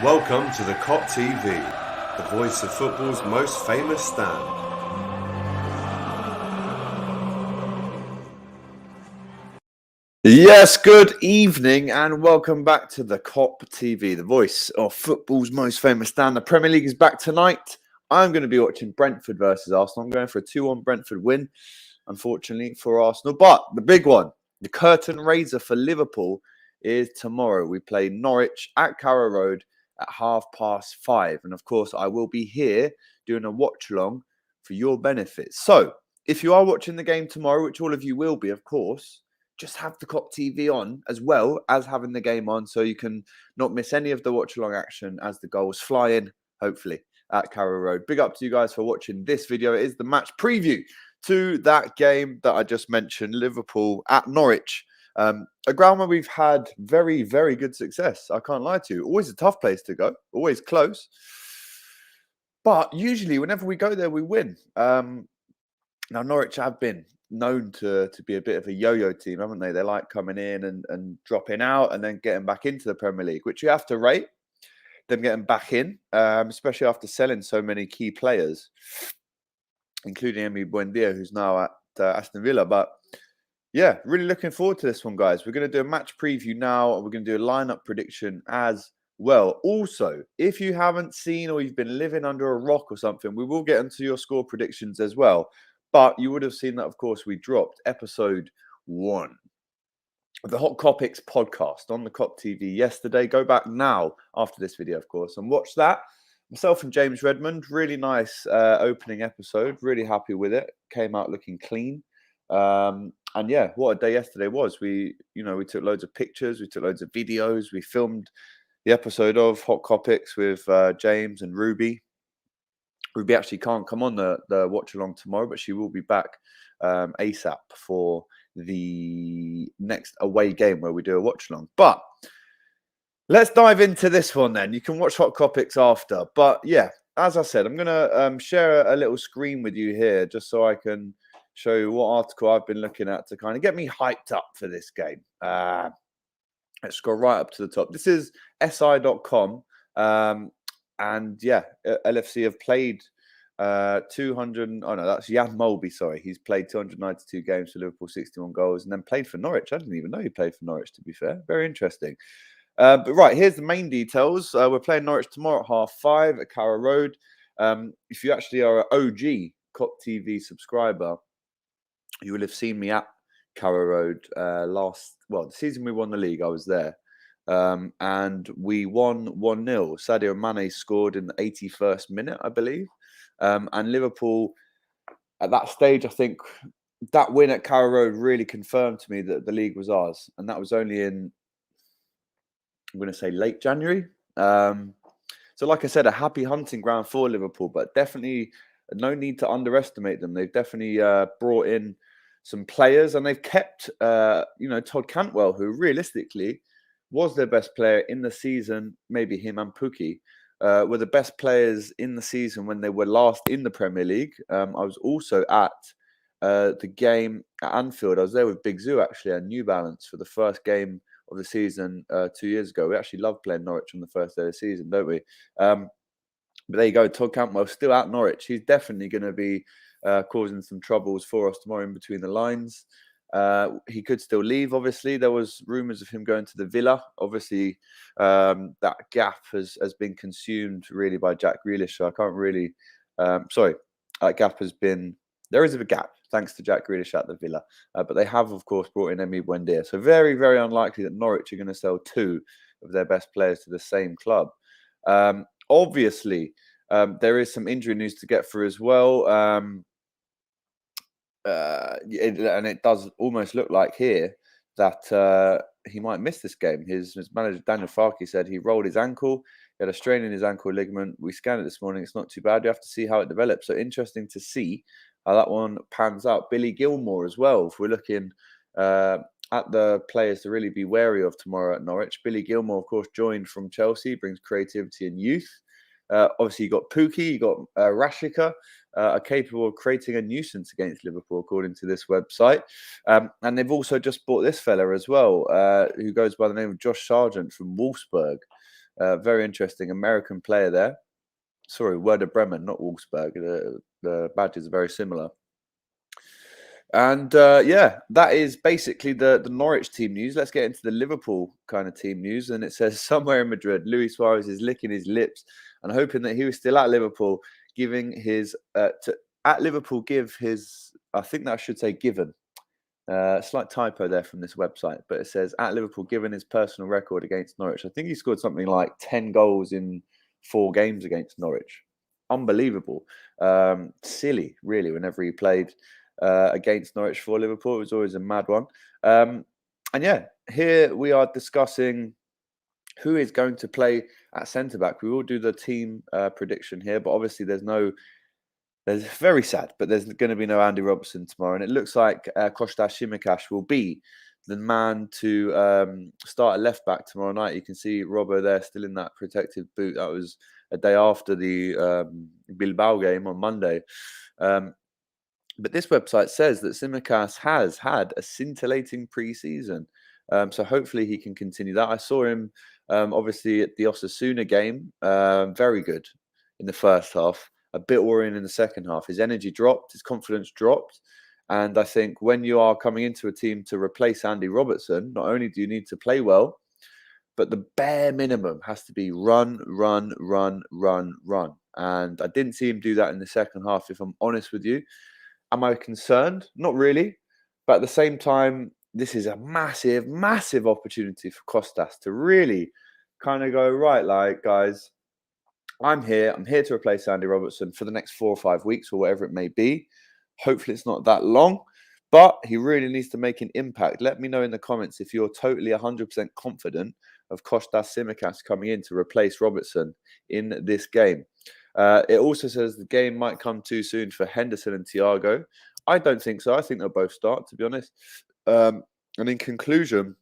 Welcome to the Kop TV, the voice of football's most famous stand. Yes, good evening and welcome back to the Kop TV, the voice of football's most famous stand. The Premier League is back tonight. I'm going to be watching Brentford versus Arsenal. I'm going for a 2-1 Brentford win, unfortunately, for Arsenal. But the big one, the curtain raiser for Liverpool, is tomorrow. We play Norwich at Carrow Road at 5:30. And of course, I will be here doing a watch-along for your benefit. So, if you are watching the game tomorrow, which all of you will be, of course, just have the Kop TV on as well as having the game on so you can not miss any of the watch-along action as the goals fly in, hopefully, at Carrow Road. Big up to you guys for watching this video. It is the match preview to that game that I just mentioned, Liverpool at Norwich. A ground where we've had very, very good success. I can't lie to you. Always a tough place to go. Always close. But usually, whenever we go there, we win. Now, Norwich have been known to be a bit of a yo-yo team, haven't they? They like coming in and dropping out and then getting back into the Premier League, which you have to rate them getting back in, especially after selling so many key players, including Emi Buendia, who's now at Aston Villa. But yeah, really looking forward to this one, guys. We're going to do a match preview now, and we're going to do a lineup prediction as well. Also, if you haven't seen or you've been living under a rock or something, we will get into your score predictions as well. But you would have seen that, of course, we dropped episode 1 of the Hot Topics podcast on the Kop TV yesterday. Go back now after this video, of course, and watch that. Myself and James Redmond, really nice opening episode. Really happy with it. Came out looking clean. And yeah, what a day yesterday was. We took loads of pictures, we took loads of videos, we filmed the episode of Hot Topics with James and Ruby. Ruby actually can't come on the watch along tomorrow, but she will be back ASAP for the next away game where we do a watch along. But let's dive into this one then. You can watch Hot Topics after. But yeah, as I said, I'm going to share a little screen with you here just so I can show you what article I've been looking at to kind of get me hyped up for this game. Let's go right up to the top. This is si.com. And yeah, LFC have played 200. Oh no, that's Jan Molby. Sorry, he's played 292 games for Liverpool, 61 goals, and then played for Norwich. I didn't even know he played for Norwich. To be fair, very interesting. But right, here's the main details. We're playing Norwich tomorrow at 5:30 at Carrow Road. If you actually are an OG Kop TV subscriber, you will have seen me at Carrow Road the season we won the league. I was there. And we won 1-0. Sadio Mane scored in the 81st minute, I believe. And Liverpool, at that stage, I think that win at Carrow Road really confirmed to me that the league was ours. And that was only in, I'm going to say, late January. So like I said, a happy hunting ground for Liverpool, but definitely no need to underestimate them. They've definitely brought in some players, and they've kept, Todd Cantwell, who realistically was their best player in the season. Maybe him and Pukki were the best players in the season when they were last in the Premier League. I was also at the game at Anfield. I was there with Big Zoo, actually, at New Balance for the first game of the season 2 years ago. We actually love playing Norwich on the first day of the season, don't we? But there you go. Todd Cantwell still at Norwich. He's definitely going to be causing some troubles for us tomorrow in between the lines. He could still leave, obviously. There was rumours of him going to the Villa. Obviously, that gap has been consumed really by Jack Grealish. So I can't really... that gap has been... There is a gap, thanks to Jack Grealish at the Villa. But they have, of course, brought in Emi Buendia. So very, very unlikely that Norwich are going to sell 2 of their best players to the same club. Obviously, there is some injury news to get through as well. And it does almost look like here that he might miss this game. His manager, Daniel Farke, said he rolled his ankle. He had a strain in his ankle ligament. We scanned it this morning. It's not too bad. You have to see how it develops. So interesting to see how that one pans out. Billy Gilmore as well. If we're looking at the players to really be wary of tomorrow at Norwich, Billy Gilmore, of course, joined from Chelsea, brings creativity and youth. Obviously, you got Pukki, you got Rashika, are capable of creating a nuisance against Liverpool, according to this website. And they've also just bought this fella as well, who goes by the name of Josh Sargent from Wolfsburg. Very interesting American player there. Sorry, Werder Bremen, not Wolfsburg. The badges are very similar. And yeah, that is basically the Norwich team news. Let's get into the Liverpool kind of team news. And it says somewhere in Madrid, Luis Suarez is licking his lips and hoping that he was still at Liverpool, giving his at Liverpool give his. I think that should say given. Slight typo there from this website, but it says at Liverpool, given his personal record against Norwich. I think he scored something like 10 goals in 4 games against Norwich. Unbelievable. Silly, really, whenever he played against Norwich for Liverpool. It was always a mad one. And yeah, here we are discussing who is going to play at centre-back. We will do the team prediction here, but obviously there's very sad, but there's going to be no Andy Robertson tomorrow. And it looks like Kostas Tsimikas will be the man to start at left back tomorrow night. You can see Robbo there still in that protective boot. That was a day after the Bilbao game on Monday. But this website says that Tsimikas has had a scintillating pre-season. So hopefully he can continue that. I saw him obviously at the Osasuna game. Very good in the first half. A bit worrying in the second half. His energy dropped, his confidence dropped. And I think when you are coming into a team to replace Andy Robertson, not only do you need to play well, but the bare minimum has to be run. And I didn't see him do that in the second half, if I'm honest with you. Am I concerned? Not really. But at the same time, this is a massive, massive opportunity for Kostas to really kind of go, right, like, guys, I'm here to replace Andy Robertson for the next 4 or 5 weeks or whatever it may be. Hopefully it's not that long, but he really needs to make an impact. Let me know in the comments if you're totally 100% confident of Kostas Tsimikas coming in to replace Robertson in this game. It also says the game might come too soon for Henderson and Thiago. I don't think so. I think they'll both start, to be honest. And in conclusion,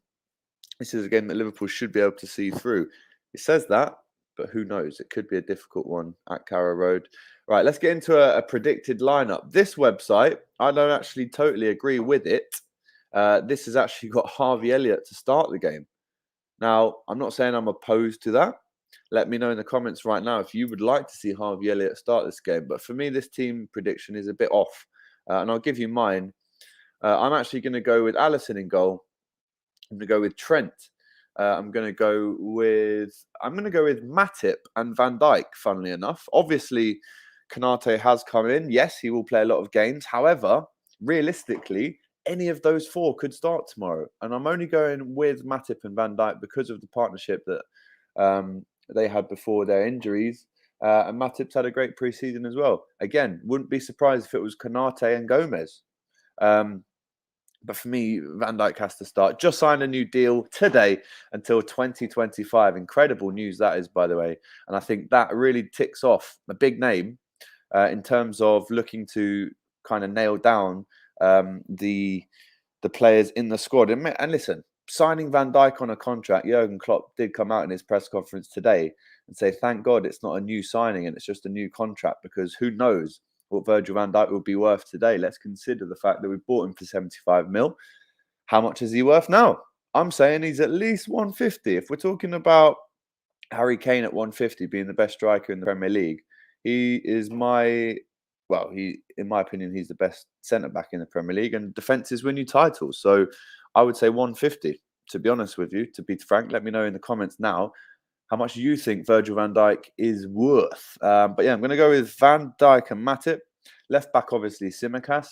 this is a game that Liverpool should be able to see through. It says that, but who knows? It could be a difficult one at Carrow Road. Right, let's get into a predicted lineup. This website, I don't actually totally agree with it. This has actually got Harvey Elliott to start the game. Now, I'm not saying I'm opposed to that. Let me know in the comments right now if you would like to see Harvey Elliott start this game. But for me, this team prediction is a bit off. And I'll give you mine. I'm actually going to go with Alisson in goal. I'm going to go with Trent. I'm going to go with Matip and Van Dijk, funnily enough. Obviously, Konate has come in. Yes, he will play a lot of games. However, realistically, any of those 4 could start tomorrow. And I'm only going with Matip and Van Dijk because of the partnership that they had before their injuries. And Matip's had a great pre-season as well. Again, wouldn't be surprised if it was Konate and Gomez. But for me, Van Dijk has to start. Just signed a new deal today until 2025. Incredible news that is, by the way. And I think that really ticks off a big name in terms of looking to kind of nail down the players in the squad. And listen, signing Van Dijk on a contract, Jurgen Klopp did come out in his press conference today and say, thank God it's not a new signing and it's just a new contract, because who knows what Virgil van Dijk will be worth today. Let's consider the fact that we bought him for 75 mil. How much is he worth now? I'm saying he's at least 150. If we're talking about Harry Kane at 150 being the best striker in the Premier League, he is in my opinion, he's the best centre-back in the Premier League, and defences win you titles. So I would say 150, to be honest with you, to be frank. Let me know in the comments now how much you think Virgil van Dijk is worth. But yeah, I'm going to go with Van Dijk and Matip. Left back, obviously, Tsimikas.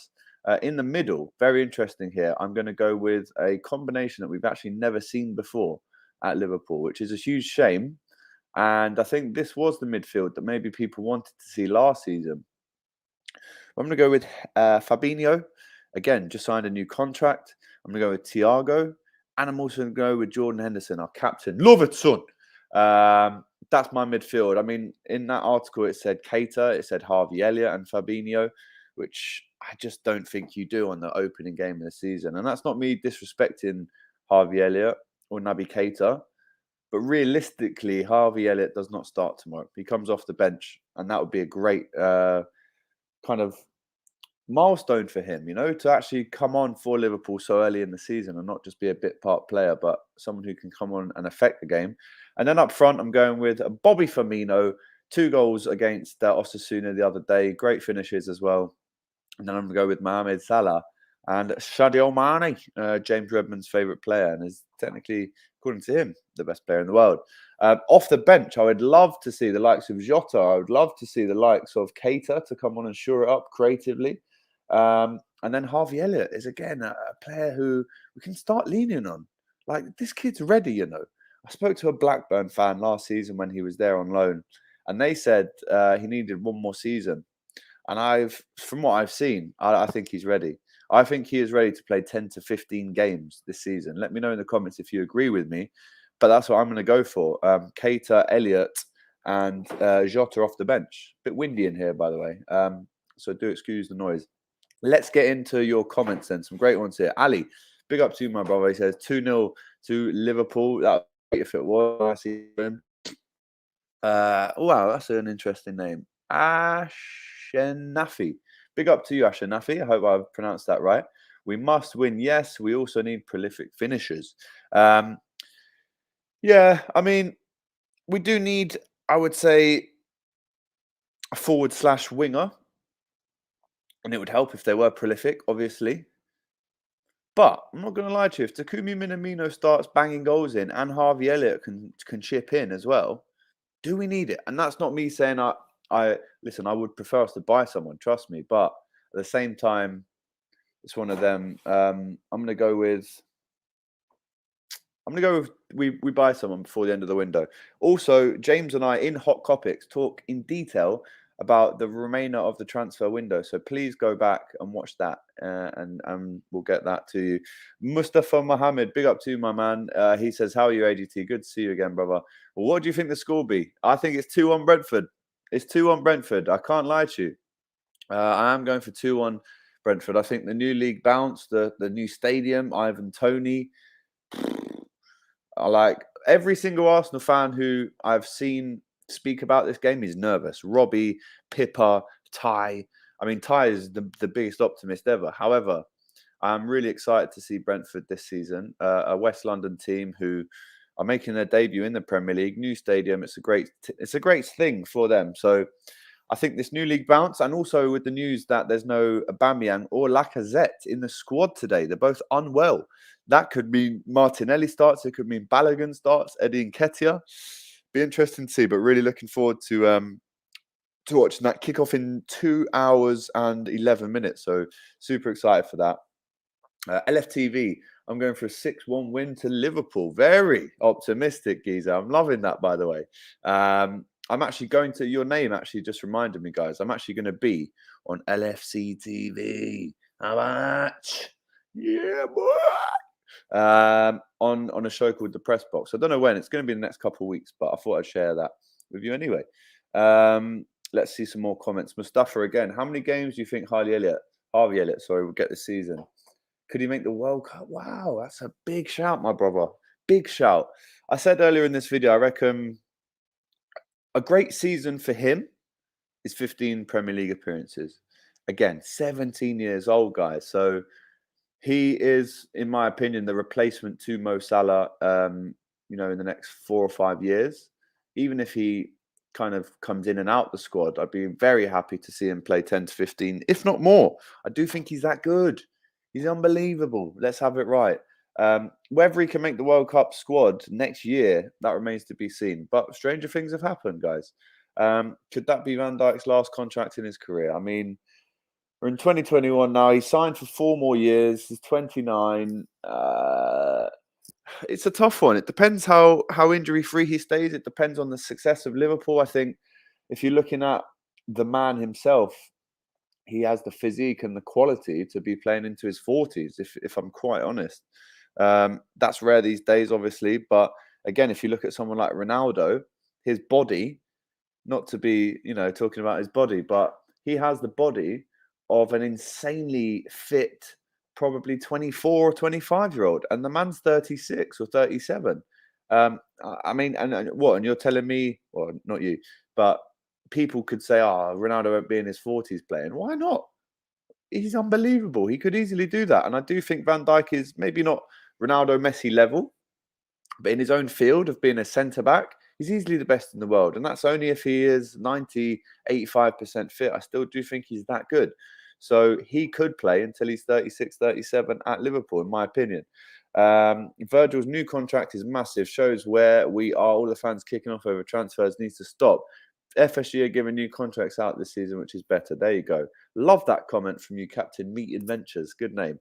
In the middle, very interesting here, I'm going to go with a combination that we've actually never seen before at Liverpool, which is a huge shame. And I think this was the midfield that maybe people wanted to see last season. I'm going to go with Fabinho. Again, just signed a new contract. I'm going to go with Thiago. And I'm also going to go with Jordan Henderson, our captain. Love it, son. That's my midfield. I mean, in that article, it said Keita, it said Harvey Elliott and Fabinho, which I just don't think you do on the opening game of the season. And that's not me disrespecting Harvey Elliott or Naby Keita, but realistically, Harvey Elliott does not start tomorrow. He comes off the bench, and that would be a great kind of milestone for him, to actually come on for Liverpool so early in the season and not just be a bit part player, but someone who can come on and affect the game. And then up front, I'm going with Bobby Firmino, 2 goals against Osasuna the other day, great finishes as well. And then I'm going to go with Mohamed Salah and Sadio Mane, James Redmond's favourite player, and is technically, according to him, the best player in the world. Off the bench, I would love to see the likes of Jota. I would love to see the likes of Keita to come on and shore it up creatively. And then Harvey Elliott is, again, a player who we can start leaning on. Like, this kid's ready, I spoke to a Blackburn fan last season when he was there on loan, and they said he needed 1 more season. And from what I've seen, I think he's ready. I think he is ready to play 10 to 15 games this season. Let me know in the comments if you agree with me. But that's what I'm going to go for. Keita, Elliott, and Jota off the bench. Bit windy in here, by the way. So do excuse the noise. Let's get into your comments then. Some great ones here. Ali, big up to you, my brother. He says 2-0 to Liverpool. That would be great if it was. I see him. Wow, that's an interesting name. Ashanafi. Big up to you, Ashanafi. I hope I've pronounced that right. We must win. Yes, we also need prolific finishers. Yeah, I mean, we do need, I would say, a forward/winger. And it would help if they were prolific, obviously. But I'm not going to lie to you. If Takumi Minamino starts banging goals in and Harvey Elliott can chip in as well, do we need it? And that's not me saying listen, I would prefer us to buy someone, trust me. But at the same time, it's one of them. I'm going to go with we buy someone before the end of the window. Also, James and I in Hot Topics talk in detail about the remainder of the transfer window. So please go back and watch that, and we'll get that to you. Mustafa Mohammed, big up to you, my man. He says, how are you, AGT? Good to see you again, brother. Well, what do you think the score will be? I think it's 2-1 Brentford. It's 2-1 Brentford. I can't lie to you. I am going for 2-1 Brentford. I think the new league bounce, the new stadium, Ivan Toney. I like every single Arsenal fan who I've seen speak about this game is nervous. Robbie, Pippa, Ty. I mean, Ty is the biggest optimist ever. However, I'm really excited to see Brentford this season, a West London team who are making their debut in the Premier League. New stadium. It's a great thing for them. So I think this new league bounce, and also with the news that there's no Aubameyang or Lacazette in the squad today. They're both unwell. That could mean Martinelli starts. It could mean Balogun starts. Eddie Nketiah. Be interesting to see, but really looking forward to watching that kickoff in 2 hours and 11 minutes. So super excited for that. LFTV, I'm going for a 6-1 win to Liverpool. Very optimistic, Giza. I'm loving that, by the way. I'm actually going to, your name actually just reminded me, guys. I'm actually going to be on LFC TV. How much? Yeah, boy. On a show called The Press Box. I don't know when. It's going to be the next couple of weeks, but I thought I'd share that with you anyway. Let's see some more comments. Mustafa again. How many games do you think Harvey Elliott, will get this season? Could he make the World Cup? Wow, that's a big shout, my brother. Big shout. I said earlier in this video, I reckon a great season for him is 15 Premier League appearances. Again, 17 years old, guys. So he is, in my opinion, the replacement to Mo Salah, in the next 4 or 5 years. Even if he kind of comes in and out the squad, I'd be very happy to see him play 10 to 15, if not more. I do think he's that good. He's unbelievable. Let's have it right. Whether he can make the World Cup squad next year, that remains to be seen. But stranger things have happened, guys. Could that be Van Dijk's last contract in his career? I mean, we're in 2021 now. He's signed for 4 more years. He's 29. It's a tough one. It depends how injury-free he stays. It depends on the success of Liverpool. I think if you're looking at the man himself, he has the physique and the quality to be playing into his 40s, if I'm quite honest. That's rare these days, obviously. But again, if you look at someone like Ronaldo, his body, not to be, talking about his body, but he has the body of an insanely fit, probably 24 or 25-year-old. And the man's 36 or 37. I mean, and what? And you're telling me, or not you, but people could say, Ronaldo won't be in his 40s playing. Why not? he's unbelievable. He could easily do that. And I do think Van Dijk is maybe not Ronaldo, Messi level, but in his own field of being a centre-back, he's easily the best in the world. And that's only if he is 90, 85% fit. I still do think he's that good. So he could play until he's 36, 37 at Liverpool, in my opinion. Virgil's new contract is massive, shows where we are. All the fans kicking off over transfers needs to stop. FSG are giving new contracts out this season, which is better. There you go. Love that comment from you, Captain Meat Adventures. Good name.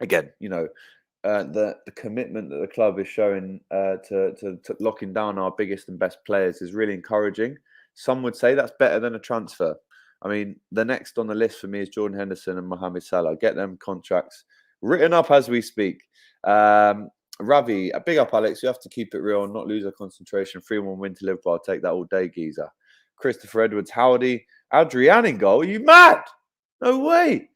Again, the commitment that the club is showing to locking down our biggest and best players is really encouraging. Some would say that's better than a transfer. I mean, the next on the list for me is Jordan Henderson and Mohamed Salah. Get them contracts written up as we speak. Ravi, a big up, Alex. You have to keep it real and not lose our concentration. 3-1 win to Liverpool. I'll take that all day, geezer. Christopher Edwards, howdy. Adrian in goal. Are you mad? No way.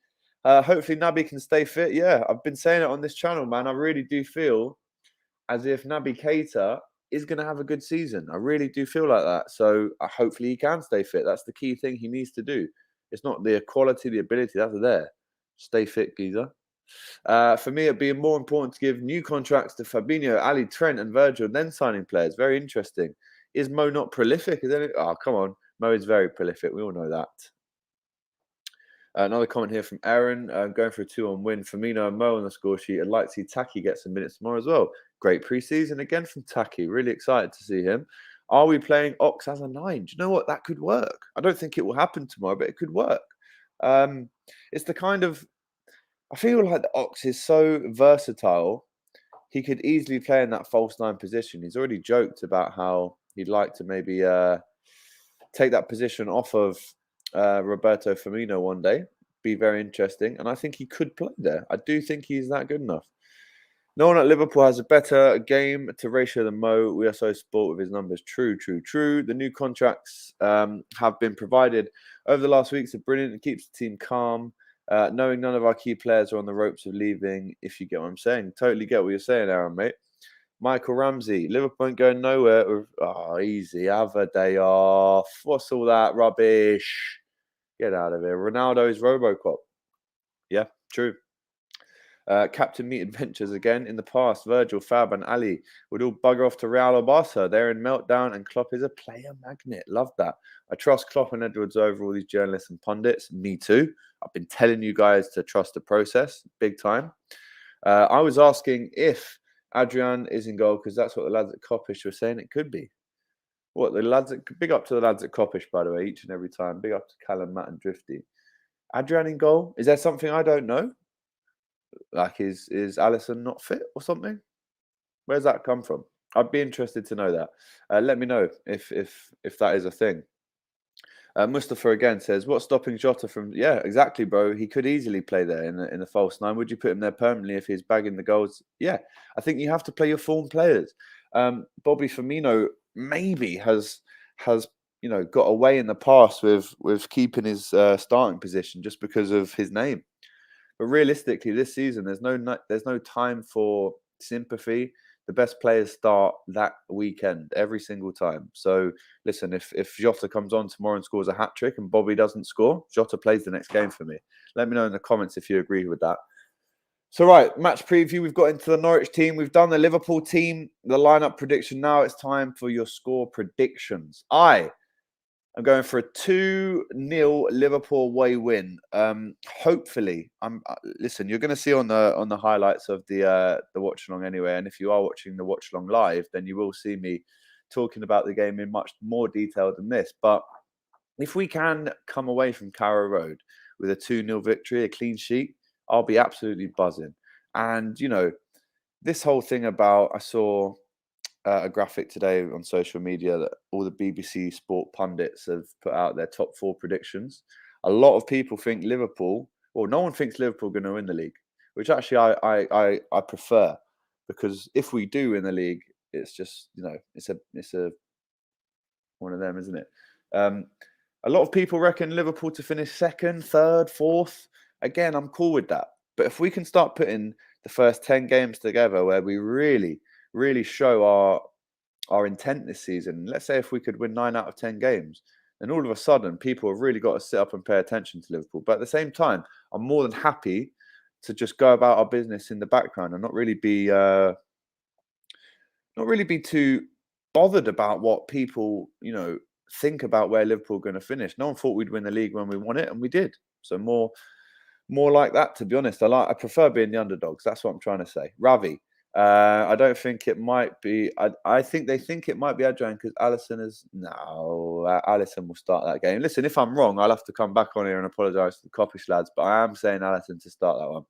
Hopefully Naby can stay fit. Yeah, I've been saying it on this channel, man. I really do feel as if Naby Keita is going to have a good season. I really do feel like that. So hopefully he can stay fit. That's the key thing he needs to do. It's not the quality, the ability. That's there. Stay fit, geezer. For me, it'd be more important to give new contracts to Fabinho, Ali, Trent, and Virgil than signing players. Very interesting. Is Mo not prolific? Oh, come on. Mo is very prolific. We all know that. Another comment here from Aaron, going for a 2-1 win. Firmino and Mo on the score sheet. I'd like to see Taki get some minutes tomorrow as well. Great preseason again from Taki. Really excited to see him. Are we playing Ox as a 9? Do you know what? That could work. I don't think it will happen tomorrow, but it could work. It's the kind of... I feel like the Ox is so versatile. He could easily play in that false 9 position. He's already joked about how he'd like to maybe take that position off of Roberto Firmino one day. Be very interesting. And I think he could play there. I do think he's that good enough. No one at Liverpool has a better game to ratio than Mo. We are so sport with his numbers. True. The new contracts have been provided over the last weeks. Are brilliant. It keeps the team calm. Knowing none of our key players are on the ropes of leaving, if you get what I'm saying. Totally get what you're saying, Aaron, mate. Michael Ramsey, Liverpool ain't going nowhere. Easy. Have a day off. What's all that rubbish? Get out of here. Ronaldo is Robocop. Yeah, true. Captain Meat Adventures again. In the past, Virgil, Fab, and Ali would all bugger off to Real or Barca. They're in meltdown, and Klopp is a player magnet. Love that. I trust Klopp and Edwards over all these journalists and pundits. Me too. I've been telling you guys to trust the process, big time. I was asking if Adrian is in goal because that's what the lads at Kopish were saying it could be. What the lads at, big up to the lads at Kopish, by the way, each and every time. Big up to Callum, Matt, and Drifty. Adrian in goal? Is there something I don't know? Like, is Alisson not fit or something? Where's that come from? I'd be interested to know that. Let me know if that is a thing. Mustafa again says, what's stopping Jota from... Yeah, exactly, bro. He could easily play there in the false 9. Would you put him there permanently if he's bagging the goals? Yeah, I think you have to play your form players. Bobby Firmino maybe has got away in the past with keeping his starting position just because of his name. But realistically, this season, there's no time for sympathy. The best players start that weekend every single time. So listen, if Jota comes on tomorrow and scores a hat-trick and Bobby doesn't score, Jota plays the next game for me. Let me know in the comments if you agree with that. So right, match preview. We've got into the Norwich team. We've done the Liverpool team, the lineup prediction. Now it's time for your score predictions. I'm going for a 2-0 Liverpool away win. Hopefully, listen. You're going to see on the highlights of the watch along anyway. And if you are watching the watch along live, then you will see me talking about the game in much more detail than this. But if we can come away from Carrow Road with a 2-0 victory, a clean sheet, I'll be absolutely buzzing. And this whole thing about I saw a graphic today on social media that all the BBC Sport pundits have put out their top 4 predictions. A lot of people think Liverpool, or no one thinks Liverpool are going to win the league, which actually I prefer, because if we do win the league, it's just it's a one of them, isn't it? A lot of people reckon Liverpool to finish 2nd, 3rd, 4th. Again, I'm cool with that. But if we can start putting the first 10 games together where we really show our intent this season. Let's say if we could win 9 out of 10 games, And all of a sudden, people have really got to sit up and pay attention to Liverpool. But at the same time, I'm more than happy to just go about our business in the background and not really be too bothered about what people, think about where Liverpool are going to finish. No one thought we'd win the league when we won it, and we did. So more like that, to be honest. I prefer being the underdogs. That's what I'm trying to say. Ravi, I don't think it might be. I think they think it might be Adrian because Alisson is Alisson will start that game. Listen, if I'm wrong, I'll have to come back on here and apologise to the Coppish lads, but I am saying Alisson to start that one.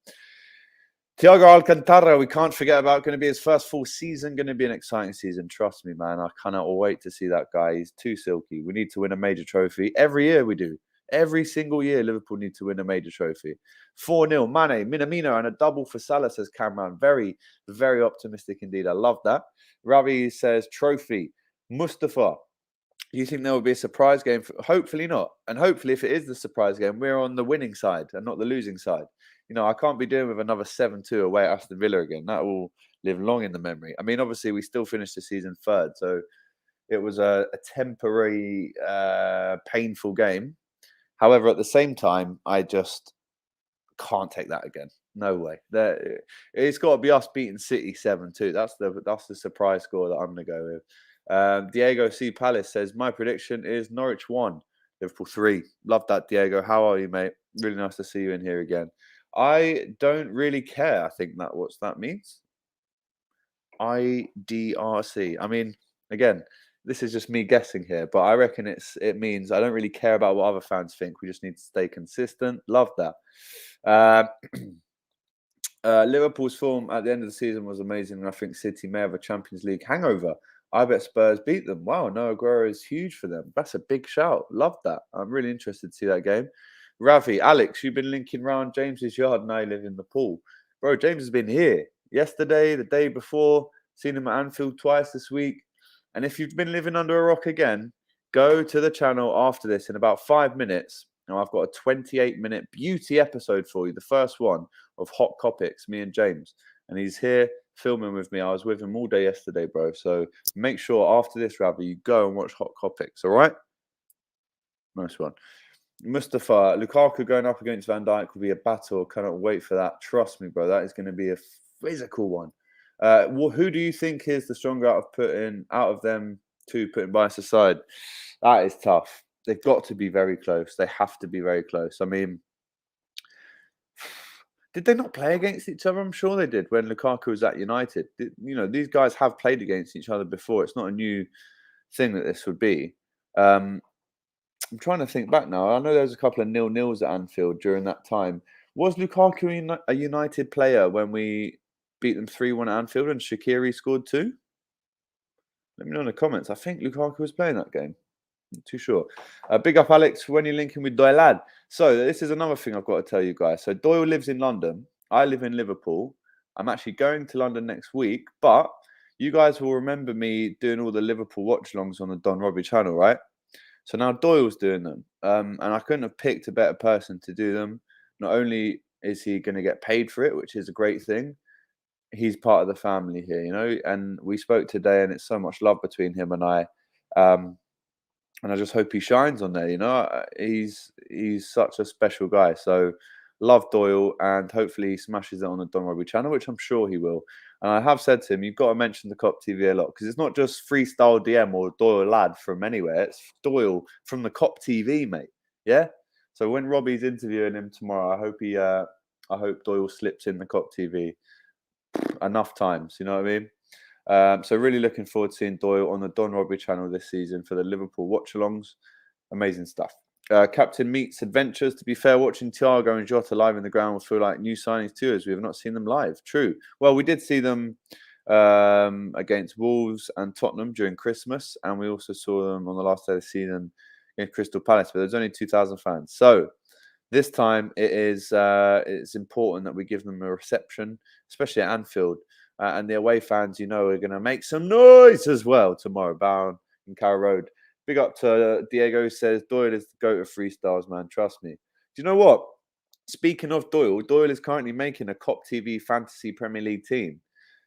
Thiago Alcantara, we can't forget about, going to be his first full season, going to be an exciting season. Trust me, man. I cannot wait to see that guy. He's too silky. We need to win a major trophy. Every year we do. Every single year, Liverpool need to win a major trophy. 4-0, Mane, Minamino, and a double for Salah, says Cameron. Very, very optimistic indeed. I love that. Ravi says, trophy. Mustafa, you think there will be a surprise game? Hopefully not. And hopefully, if it is the surprise game, we're on the winning side and not the losing side. I can't be doing with another 7-2 away at Aston Villa again. That will live long in the memory. I mean, obviously, we still finished the season third, so it was a temporary, painful game. However, at the same time, I just can't take that again. No way. It's got to be us beating City 7-2. That's the surprise score that I'm going to go with. Diego C. Palace says, my prediction is Norwich 1, Liverpool 3. Love that, Diego. How are you, mate? Really nice to see you in here again. I don't really care. I think what that means. IDRC. I mean, again, this is just me guessing here, but I reckon it means I don't really care about what other fans think. We just need to stay consistent. Love that. Liverpool's form at the end of the season was amazing, and I think City may have a Champions League hangover. I bet Spurs beat them. Wow, Noah Aguero is huge for them. That's a big shout. Love that. I'm really interested to see that game. Ravi, Alex, you've been linking round James's yard and I live in the pool. Bro, James has been here yesterday, the day before, seen him at Anfield twice this week. And if you've been living under a rock again, go to the channel after this in about 5 minutes. Now, I've got a 28-minute beauty episode for you, the first one of Hot Copics, me and James. And he's here filming with me. I was with him all day yesterday, bro. So make sure after this, Ravi, you go and watch Hot Copics, all right? Nice one. Mustafa, Lukaku going up against Van Dijk will be a battle. Cannot wait for that. Trust me, bro. That is going to be a physical one. Who do you think is the stronger out of them two, putting bias aside? That is tough. They've got to be very close. They have to be very close. I mean, did they not play against each other? I'm sure they did when Lukaku was at United. These guys have played against each other before. It's not a new thing that this would be. I'm trying to think back now. I know there was a couple of 0-0s at Anfield during that time. Was Lukaku a United player when we beat them 3-1 at Anfield and Shaqiri scored 2? Let me know in the comments. I think Lukaku was playing that game. Not too sure. Big up, Alex, when you're linking with Doyle Lad. So this is another thing I've got to tell you guys. So Doyle lives in London. I live in Liverpool. I'm actually going to London next week, but you guys will remember me doing all the Liverpool watch-alongs on the Don Robbie channel, right? So now Doyle's doing them, and I couldn't have picked a better person to do them. Not only is he going to get paid for it, which is a great thing, he's part of the family here, and we spoke today, and it's so much love between him and I, and I just hope he shines on there, he's such a special guy, so love Doyle, and hopefully he smashes it on the Don Robbie channel, which I'm sure he will. And I have said to him, you've got to mention the Kop TV a lot, because it's not just freestyle DM or Doyle Lad from anywhere. It's Doyle from the Kop TV, mate. Yeah? So when Robbie's interviewing him tomorrow, I hope Doyle slips in the Kop TV enough times, you know what I mean? So really looking forward to seeing Doyle on the Don Robbie channel this season for the Liverpool watch-alongs. Amazing stuff. Captain Meets Adventures. To be fair, watching Thiago and Jota live in the ground will feel like new signings too, as we have not seen them live. True. Well, we did see them against Wolves and Tottenham during Christmas, and we also saw them on the last day of the season against Crystal Palace, but there's only 2,000 fans. So this time it's important that we give them a reception, especially at Anfield. And the away fans, are going to make some noise as well tomorrow, bound in Carrow Road. Big up to Diego, says Doyle is the GOAT of freestyles, man. Trust me. Do you know what? Speaking of Doyle is currently making a Kop TV Fantasy Premier League team.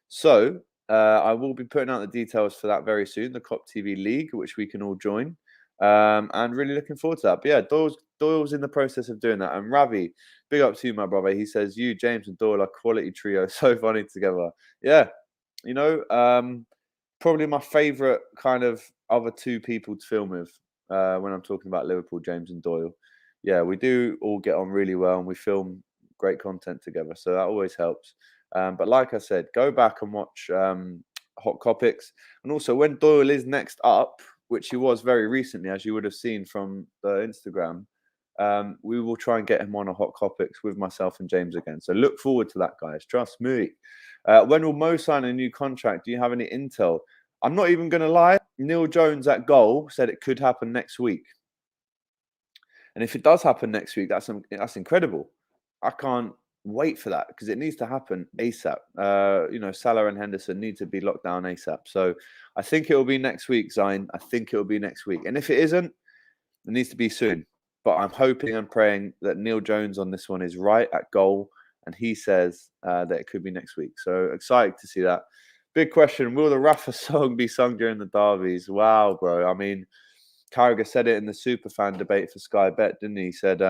So I will be putting out the details for that very soon, the Kop TV League, which we can all join. and really looking forward to that. But yeah, Doyle's in the process of doing that. And Ravi, big up to you, my brother. He says, you, James, and Doyle are quality trio. So funny together. Yeah, probably my favourite kind of other two people to film with when I'm talking about Liverpool, James and Doyle. Yeah, we do all get on really well and we film great content together. So that always helps. But like I said, go back and watch Hot Copics. And also when Doyle is next up, which he was very recently, as you would have seen from the Instagram, we will try and get him on a Hot Copics with myself and James again. So look forward to that, guys. Trust me. When will Mo sign a new contract? Do you have any intel? I'm not even going to lie. Neil Jones at goal said it could happen next week. And if it does happen next week, that's incredible. I can't wait for that because it needs to happen ASAP. Salah and Henderson need to be locked down ASAP. So I think it will be next week, Zayn. I think it will be next week. And if it isn't, it needs to be soon. But I'm hoping and praying that Neil Jones on this one is right at goal. And he says that it could be next week. So excited to see that. Big question. Will the Rafa song be sung during the derbies? Wow, bro. I mean, Carragher said it in the Superfan debate for Sky Bet, didn't he? He said,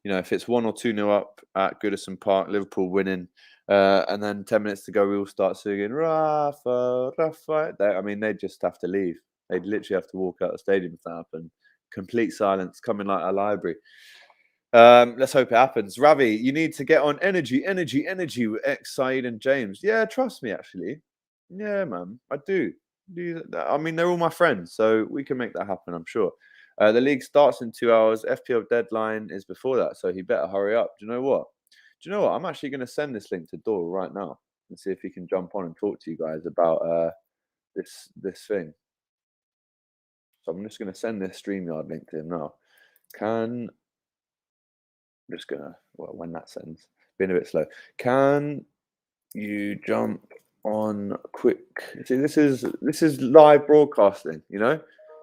if it's 1 or 2-0 up at Goodison Park, Liverpool winning, and then 10 minutes to go, we all start singing, Rafa, Rafa. They'd just have to leave. They'd literally have to walk out the stadium if that happened. Complete silence, coming like a library. Let's hope it happens. Ravi, you need to get on energy with X, Said and James. Yeah, trust me, actually. Yeah, man, I do. They're all my friends, so we can make that happen, I'm sure. The league starts in 2 hours. FPL deadline is before that, so he better hurry up. Do you know what? I'm actually going to send this link to Doyle right now and see if he can jump on and talk to you guys about this thing. So I'm just going to send this StreamYard link to him now. I'm just going to, when that sends, being a bit slow. Can you jump on quick? See, this is live broadcasting,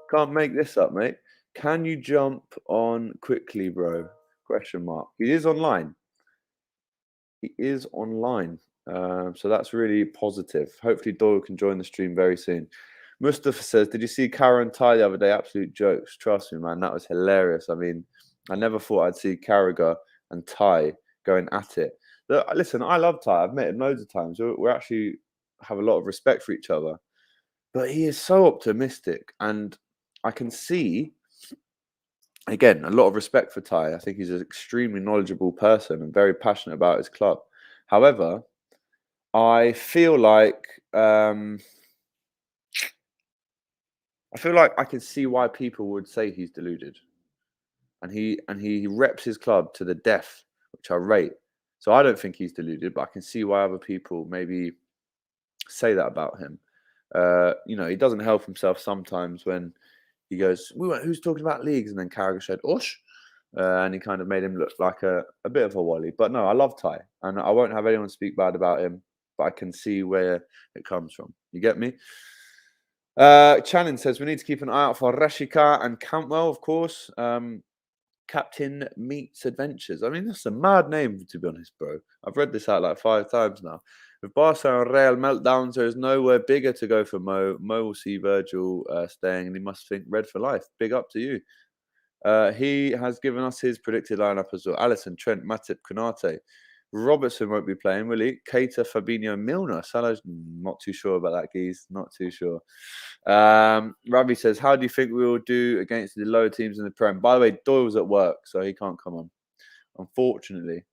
Can't make this up, mate. Can you jump on quickly, bro? Question mark. He is online. So that's really positive. Hopefully Doyle can join the stream very soon. Mustafa says, did you see Cara and Ty the other day? Absolute jokes. Trust me, man. That was hilarious. I never thought I'd see Carragher and Ty going at it. Listen, I love Ty. I've met him loads of times. We actually have a lot of respect for each other. But he is so optimistic. And I can see, again, a lot of respect for Ty. I think he's an extremely knowledgeable person and very passionate about his club. However, I feel like I can see why people would say he's deluded. And he reps his club to the death, which I rate. So I don't think he's deluded, but I can see why other people maybe say that about him. He doesn't help himself sometimes when he goes, who's talking about leagues? And then Carragher said, Ush. And he kind of made him look like a bit of a wally. But no, I love Ty. And I won't have anyone speak bad about him, but I can see where it comes from. You get me? Channing says, we need to keep an eye out for Rashika and Cantwell, of course. Captain Meets Adventures. That's a mad name, to be honest, bro. I've read this out like 5 times now. With Barca and Real meltdowns, there is nowhere bigger to go for Mo. Mo will see Virgil staying, and he must think red for life. Big up to you. He has given us his predicted lineup as well. Alisson, Trent, Matip, Konate. Robertson won't be playing, will he? Keita, Fabinho, Milner. Salah's not too sure about that, Geese. Not too sure. Ravi says, how do you think we will do against the lower teams in the Prem? By the way, Doyle's at work, so he can't come on. Unfortunately.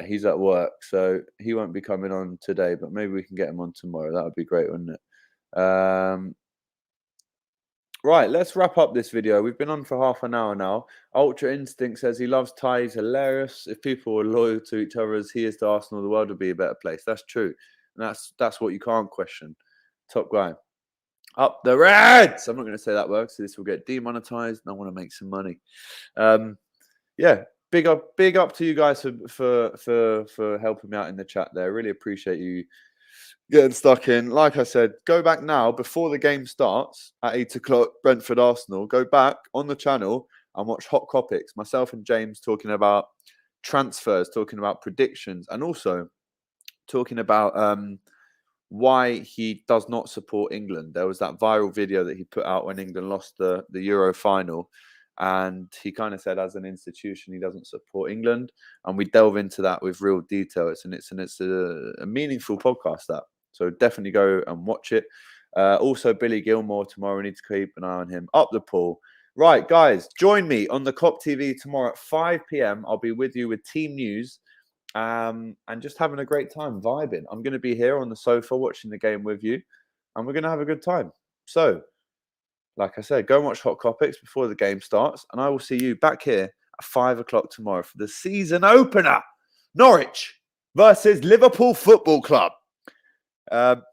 He's at work, so he won't be coming on today, but maybe we can get him on tomorrow. That would be great, wouldn't it? Right, let's wrap up this video. We've been on for half an hour now. Ultra Instinct says he loves Ty. He's hilarious. If people were loyal to each other as he is to Arsenal, the world would be a better place. That's true. And that's what you can't question. Top guy. Up the Reds! I'm not going to say that word, so this will get demonetized and I want to make some money. Big up to you guys for helping me out in the chat there. Really appreciate you getting stuck in. Like I said, go back now before the game starts at 8 o'clock, Brentford Arsenal. Go back on the channel and watch Hot Copics. Myself and James talking about transfers, talking about predictions, and also talking about why he does not support England. There was that viral video that he put out when England lost the Euro final. And he kind of said, as an institution, he doesn't support England. And we delve into that with real detail. It's a meaningful podcast, that. So definitely go and watch it. Also, Billy Gilmore tomorrow. We need to keep an eye on him. Up the pool. Right, guys, join me on the Kop TV tomorrow at 5 p.m. I'll be with you with team news and just having a great time, vibing. I'm going to be here on the sofa watching the game with you, and we're going to have a good time. So, like I said, go and watch Hot Copics before the game starts, and I will see you back here at 5 o'clock tomorrow for the season opener. Norwich versus Liverpool Football Club.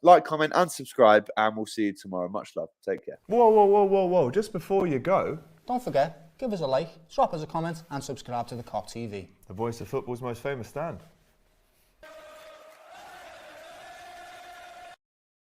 Like, comment, and subscribe, and we'll see you tomorrow. Much love. Take care. Whoa. Just before you go, don't forget, give us a like, drop us a comment, and subscribe to the Kop TV. the voice of football's most famous stand.